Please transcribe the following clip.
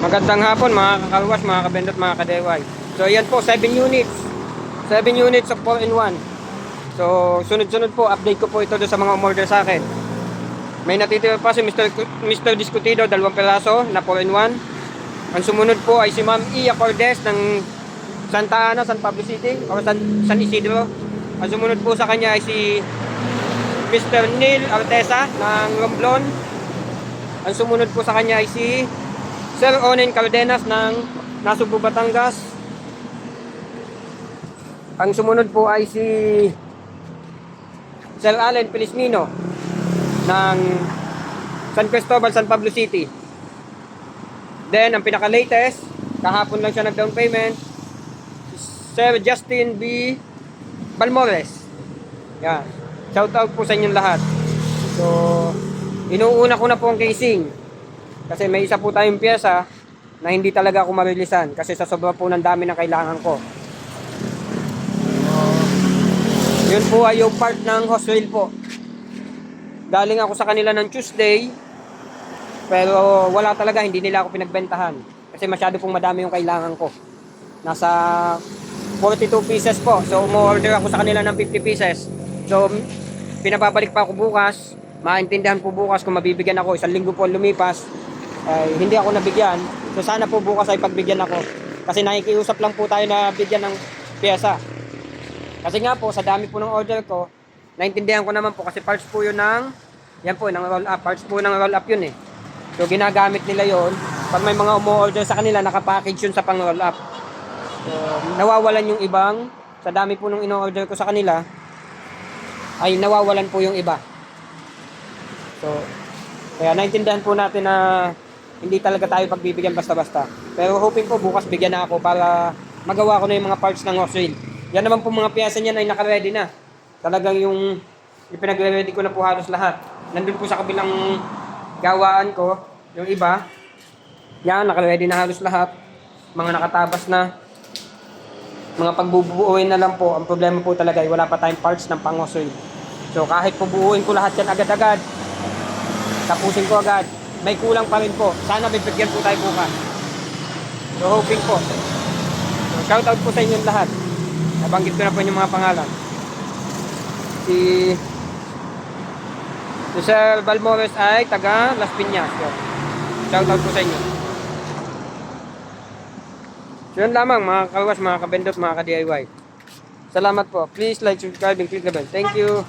Magandang hapon mga kakalwas, mga kabendot, mga kadeway. So yan po, 7 units. 7 units of 4-in-1. So sunod-sunod po, update ko po ito doon sa mga umorder sa akin. May natitira pa si Mr. Discutido, 2 peraso na 4-in-1. Ang sumunod po ay si Ma'am Iya Cordes ng Santa Ana, San Pablo City, o San Isidro. Ang sumunod po sa kanya ay si Mr. Neil Artesa ng Romblon. Ang sumunod po sa kanya ay si Sir Onen Cardenas ng Nasugbu, Batangas. Ang sumunod po ay si Sir Allen Felismino ng San Cristobal, San Pablo City. Then, ang pinaka-latest, kahapon lang siya nag-down payment, Sir Justin B. Balmores. Yan. Shout out po sa inyong lahat. So, inuuna ko na po ang casing. Kasi may isa po tayong pyesa na hindi talaga ako marilisan kasi sa sobra po ng dami ng kailangan ko. Yun po ay yung part ng hose rail po. Galing ako sa kanila ng Tuesday, pero wala talaga, hindi nila ako pinagbentahan kasi masyado pong madami yung kailangan ko. Nasa 42 pieces po. So umu-order ako sa kanila ng 50 pieces. So pinababalik pa ako bukas. Maintindihan po bukas kung mabibigyan ako. 1 linggo po lumipas, hindi ako nabigyan. So sana po bukas ay pagbigyan ako. Kasi nakikiusap lang po tayo na bigyan ng pyesa. Kasi nga po, sa dami po ng order ko, naintindihan ko naman po kasi parts po yun ng, yan po, ng roll up. Parts po ng roll up yun eh. So ginagamit nila yun. Pag may mga umu-order sa kanila, nakapackage yun sa pang roll up. So nawawalan yung ibang, sa dami po nung ino-order ko sa kanila, ay nawawalan po yung iba. So, kaya naintindihan po natin na hindi talaga tayo pagbibigyan basta-basta. Pero hoping po bukas bigyan na ako para magawa ko na yung mga parts ng hose rail. Yan naman po mga piyesa niyan ay naka-ready na. Talagang yung pinag-ready ko na po halos lahat. Nandun po sa kabilang gawaan ko, yung iba. Yan, naka-ready na halos lahat. Mga nakatabas na. Mga pagbubuuin na lang po. Ang problema po talaga ay wala pa tayong parts ng pang-hose rail. So kahit pubuuin ko lahat yan agad-agad, tapusin ko agad, may kulang pa rin po. Sana bibigyan po tayo bukas. So hoping po. So shout out po sa inyong lahat. Nabanggit ko na po yung mga pangalan. Si Sir Balmores ay taga Las Piñas. So, shout out po sa inyo. So yun lamang mga kalwas, mga kabendot, mga ka-DIY. Salamat po. Please like, subscribe, and click the bell. Thank you.